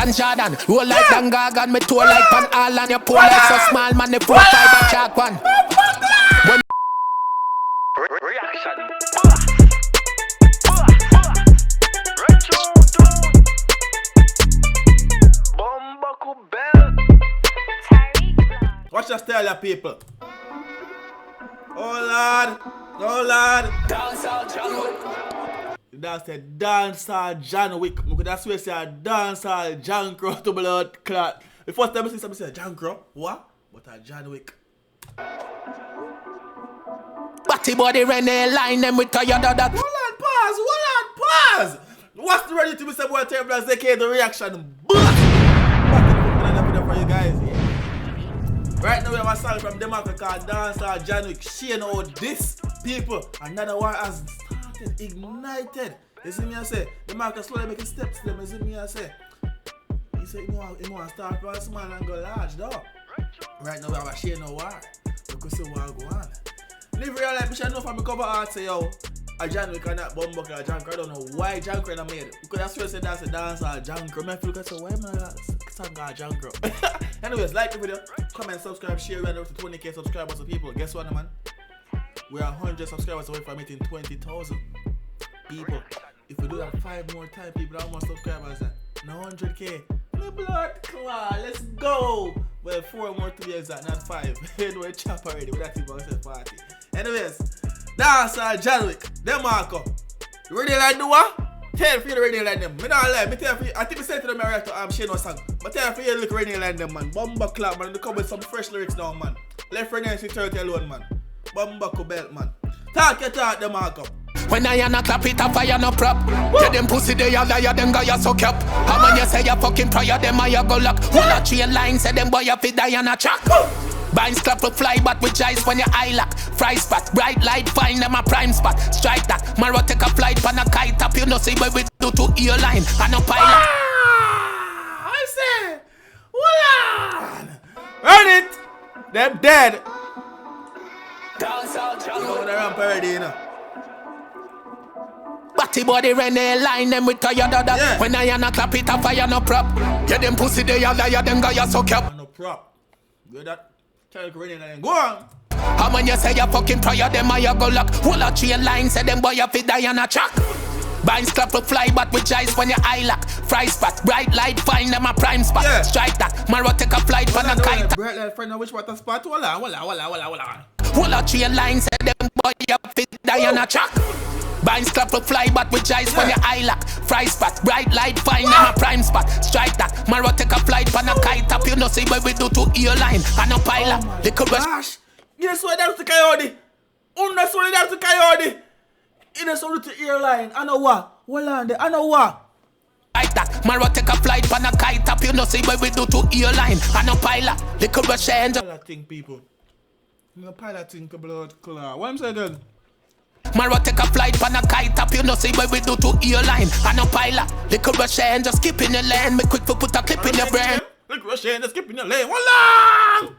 and Jordan. Roll like Dangag and me toe like Pan All and your pole like so small man the 4-5 a chalk one. Reaction. Watch your style, ya people. Oh lad, oh lad. Dancehall John Wick. That's a Dancehall John Wick. I could swear say a Dancehall John Crow to blood clot. The first time I see somebody say John Crow, what? But a John Wick. Batty body Rene line them with Toyota that. Hold on, pause. What's the ready to be said boy TyrekeReacts? For you guys, yeah. Right now we have a song from Demarco called Dancehall John Wick. Shane out this people. Another war has started, ignited. You see me I say? Demarco slowly making steps to them. You see me I say? He said he want to start from small and go large though. Right now we have a Shane out war. We can see what go on. Live real life, I should know from my cover art say yo. A John Wick and that Bumbuck or John Crow. I don't know why John Crow made it. Because that's why I said that's a Dancehall John Crow. I feel like why am I song called John Crow? Anyways, like the video, comment, subscribe, share. We're up to 20k subscribers. So people, guess what, man? We are 100 subscribers away from hitting 20,000 people. If we do that 5 more times, people, how much subscribers that? No 100k. My blood clot. Let's go. Well, 4 more to be exact, not 5. We're chop already. We're not even said 40. Anyways, Dancehall John Wick, Demarco. You ready like do what? Tell you ready like them. Me not lie. Me tell you, I think I said to them right to Shane no song. But tell you look ready like them, man. Bumba clap, man. They come with some fresh lyrics now, man. Left friend and 30 alone, man. Bumba belt, man. Talk your talk, Demarco. When I am a clap it up, I am no prop. Get them pussy, they are liar, them guy you suck up. How when you say you fucking prior, them I go lock. One a train line, say them boy you fit die on a track. Binds clap to fly back with eyes when you eye lock. Fry spot, bright light, find them a prime spot. Strike that, Maro take a flight pan a kite up. You know see what we do to airline and a pilot. I say, hold on. Run it. Them dead. Dancehall John Wick. They're on parody, you know. Batty body Rene line them with Toyota that. Yeah. When I am a clap it up, I am no prop. Get them pussy, they are liar, them guy you suck up. No prop. Good that. Go on. How when you say you fucking prior, them I go lock. Whole a train line, say them boy you fit die on a track. Binds clap to fly back with eyes when you eye lock. Fry spot, bright light, find them a prime spot. Yeah. Strike that, Maro take a flight pan a kite. Bright light, find out which water spot. Walla. Whole a train line, say them boy you fit die on a track. Binds clap to fly back with eyes when you eye lock. Fry spot, bright light, find them a prime spot. Strike that, Maro take a flight pan a kite up. You know see what we do to airline and a pilot. Little gosh. Guess what that's to Coyote? That's what that's to Coyote. It is only to airline. I know what. Hold on there. I know what. Like that, Maro take a flight pan a kite up. You know see what we do to airline and a pilot. Little Russian. Pilot thing, people. No pilot thing to blood clot. What I'm saying then? Maro take a flight pan a kite up. You know see what we do to airline and a pilot. Little Russian just skip in the lane. Me quick for put a clip in your brain. Little Russian just skip in the lane. Hold on.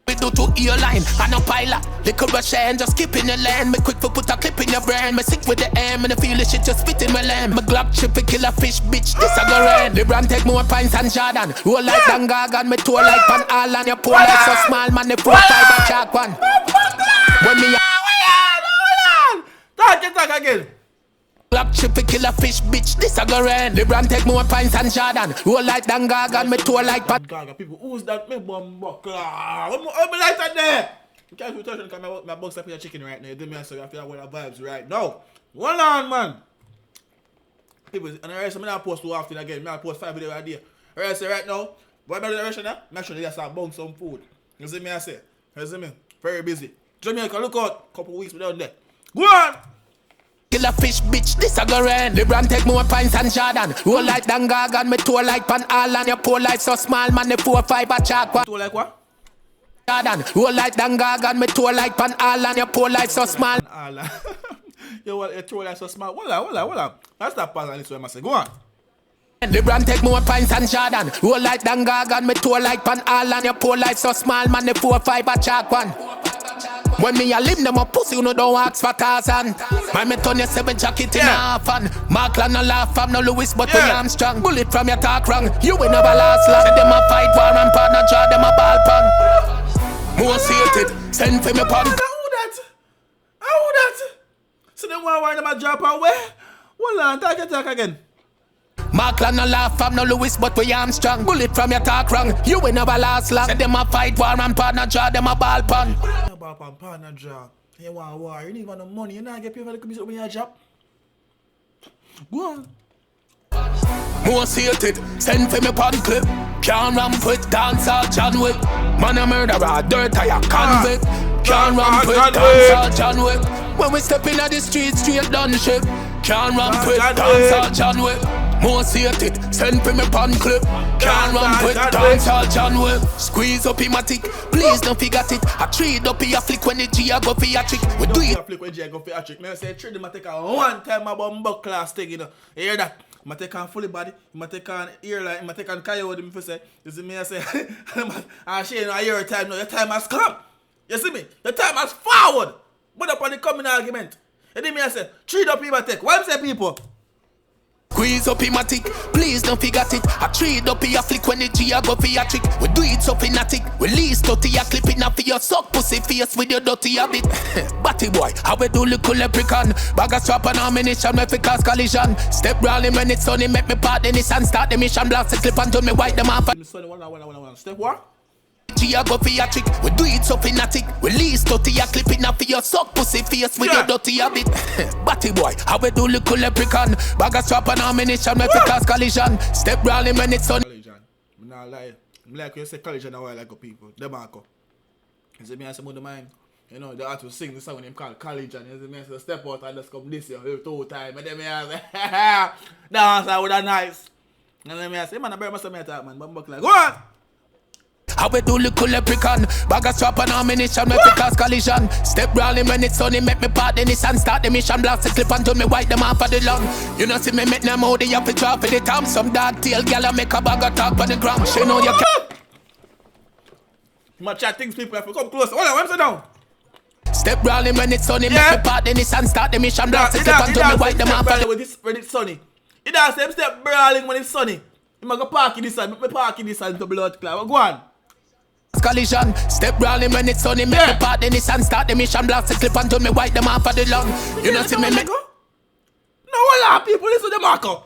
We do to airline and a pilot. Little Russian just skip in the lane. Me quick for put a clip in your brain. Me sick with the aim and I feel the shit just spit in my lane. Me glock chip a kill a fish bitch. This a go rain. The brand take more pints than Jordan. Roll like Dangag and me toe like Pan All and your pole like so small man. The 4-5 a chalk one. When me hold on. Talk again. Glock chip a kill a fish bitch. This a go rain. The brand take more pints than Jordan. Roll like Dangag and me toe like Pan. People, who's that? Me Bumbuck. What me light on there? You can't be touching because my box up here chicken right now. You do me so you feel like the vibes right now. Hold on, man. People, and the rest of me not post too often again. I post 5 videos a day. Alright, so right now, what about the rest of that? Make sure they start buying some food. You see me, I say. You see me? Very busy. Jamaica, look out. Couple weeks without that. Go on! Kill a fish bitch, this a go rain. The brand take more pints than Jordan. Roll like Dangag and me toe like Pan All and your pole like so small man. The 4-5 a chalk one. Toe like what? Jordan. Roll like Dangag and me toe like Pan All and your pole like so small. Yo, what your toe like so small? Hold on. That's that part on this way, I say. Go on. The brand take more pints than Jordan. Roll like Dangag and me toe like Pan All and your pole like so small man. The 4-5 a chalk one. When me a live them a pussy, you know don't ask for Tarzan. My me turn your 7 jacket in half and Markland no laugh, I'm no Lewis, but we Armstrong. Bullet from your talk wrong, you will never last long. Say them a fight war and partner draw them a ball pan. More seated, send for me pan. Who that? So them why them a drop away? Hold on, talk again. Markland no laugh, I'm no Lewis, but we Armstrong. Bullet from your talk wrong, you will never last long. Say them a fight war and partner draw them a ball pan. Ball pan, partner draw. You want war, you need no money, you not get paid for the commission when you job. Go on. More seated, send for me pan clip. Can't ramp with Dancehall John Wick. Man a murderer, dirt I a convict. Can't ramp with Dancehall John Wick. When we step in the street, straight done ship. Can't ramp with Dancehall John Wick. More seated, send for me pan clip. Can't ramp with Dancehall John Wick. Squeeze up in my tick, please don't forget it. I trade up in a flick when the G a go for a trick. We do it. Flick when G a go for a trick. Now say trade him a take a one time a bumbo class thing, you know. You hear that? I take on fully body, I take on earline, I take on 𝐑𝐂𝐂𝐓𝐈𝐎𝐍, say, you see me, I say, I say, you know, your time now, your time has come. You see me? The time has forward. Put up on the coming argument. And then me, I say, trade up people take. What say people? Squeeze up in my tick, please don't forget it. I trade up in a flick when the G a go for a trick. We do it so fanatic, release 30 a clip in a for your suck pussy face with your dirty habit. Batty boy, how we do little leprechaun. Bag a strap and ammunition, me fi cause collision. Step rolling when it's sunny, make me part the Nissan. Start the mission, blast the clip until me wipe them off. Step what? G a go for a trick, we do it so fanatic. Release 30 a clip in a for your suck pussy face with your dirty habit. Batty boy, how we do little leprechaun. Bag a strap and ammunition, me fi cause collision. Step rolling when it's sunny. Collision, I'm not lying. I'm like you say collision a while ago, people. Demarco. You see me as some of the mind. You know, they have to sing the song when they call collision. You see me as step out and just come this year, 2 times. And then me as dance with a nice. And then me as say, man, I better must have me talk, man. But I'm like, go on! How we do little leprechaun. Bag a strap and ammunition, me fi cause collision. Step rolling when it's sunny, make me part the Nissan. Start the mission, blast the clip until me wipe them off of the lawn. You know see me make them out, they have to drop for the time. Some dog tail gal make a bag of talk on the ground. She know you can't. You might chat things, people have to come closer. Hold on, what's it down? Step rolling when it's sunny, make me part the Nissan. Start the mission, blast the clip until me wipe them off of the when it's sunny. It does same step brawling when it's sunny. You might go park in this side, me park in this side to blood clot. Go on. Collision, step rolling when it's sunny, make me part the Nissan, start the mission, blast the clip until me wipe them off of the lawn. You know see me make. No, a lot of people listen to Demarco.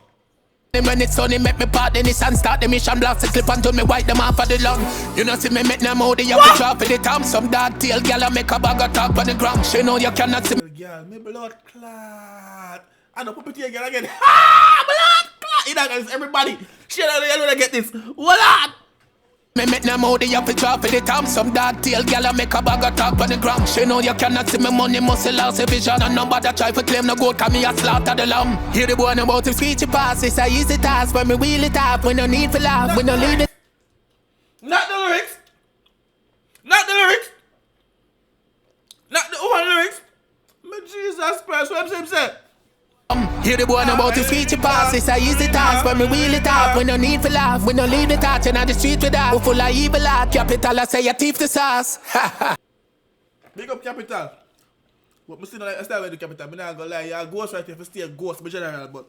When it's sunny, make me part the Nissan, start the mission, blast the clip until me wipe them off of the lawn. You know see me make them out, they have to drop for the time. Some dog tail gal make a bag of talk on the ground. She know you cannot see me. Girl, me blood clot. I know put it again. Blood clot. You know everybody. She know they get this. What? Me make them out, they have to drop for the time. Some dog tail gal make a bag of talk on the ground. She know you cannot see me money, muscle, loss, vision. And nobody try to claim no gold, cause me a slaughter the lamb. Hear the boy about him speech pass. It's a easy task when me wheel it up. We no need for laugh, we no lead it. Not the lyrics. Not the lyrics. Not the one lyrics. Me Jesus Christ, what I'm saying? Hear the boy about his speech pass. It's a easy task when me wheel it up. We no need for laugh, we no leave the touch. And on the street with that, we full of evil art. Capital, I say you thief the sauce. Big up Capital. But I still like, I start with the Capital. I'm not gonna lie, you're a ghost right here for stay a ghost, but general. But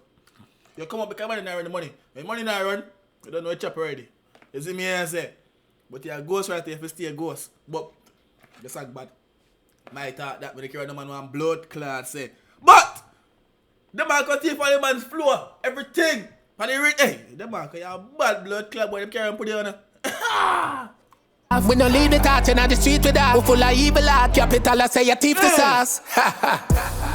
you come up because money not run the money. When money not run, you don't know what chop already. You see me here and say, but you're a ghost right here for stay a ghost. But the song bad. My thought that when they carry the man one blood clot say. But Demarco take for the man's floor, everything. And they hey, Demarco, you're a bad blood clot boy, they carry and put it on her. We no leave the touch and on the street with that. We full of evil art. Capital, I say you thief the sauce.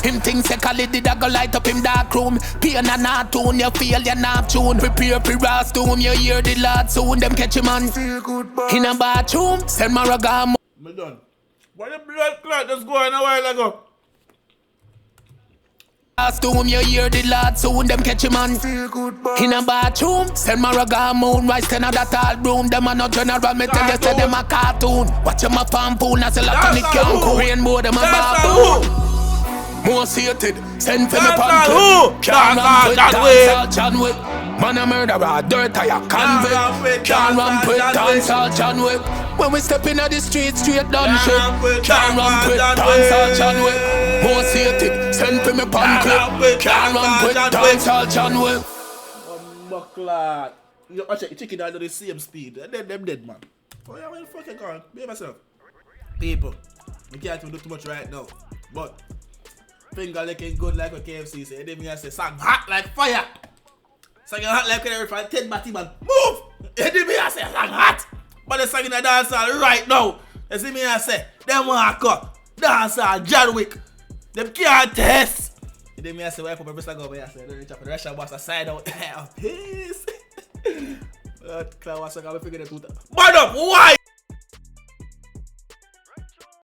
Him thinks a collie did a go light up him dark room. Pain and not tune, you feel you're not tune. Prepare for rast to him, you hear the lad soon. Them catch him on in a bathroom. Send Maragam. I'm done. Why the blood clot just going a while ago? Last to him, you hear the lad soon. Them catch him on in a bathroom. Send Maragam moonrise, 10 of that all room. Them are not general, me tell you, say them a cartoon. Watch them a pampoon, as a lot of the can't rainbow, them a baboon. More seated, send for me pamphlet. Can't ramp with Dancehall John Wick. Man a murderer, dirt I a convict. Can't ramp with Dancehall John Wick. When we step in the street, straight done shit. Can't Can't run quick, dancehall John Wick. Most hated, send for me pan clip. Can't run quick, dancehall John Wick. Buckler. You watch it, chicken out the same speed. And then them dead, man. Oh yeah, well, fucking go on. Be myself. People, we can't even do too much right now. But finger looking good like a KFC say. Then me I say, sang hot like fire. Sang hot like every fan. 10 batty man. Move! Then me I say, sang hot. But the song in the dancehall right now. You see me I say, them Demarco, dancehall, John Wick. Them can't test. Then me I say, why for my best I go over here? I say, don't reach up the Russian boss aside out. Peace. Clown was like, I'm figuring it out. Man up, why?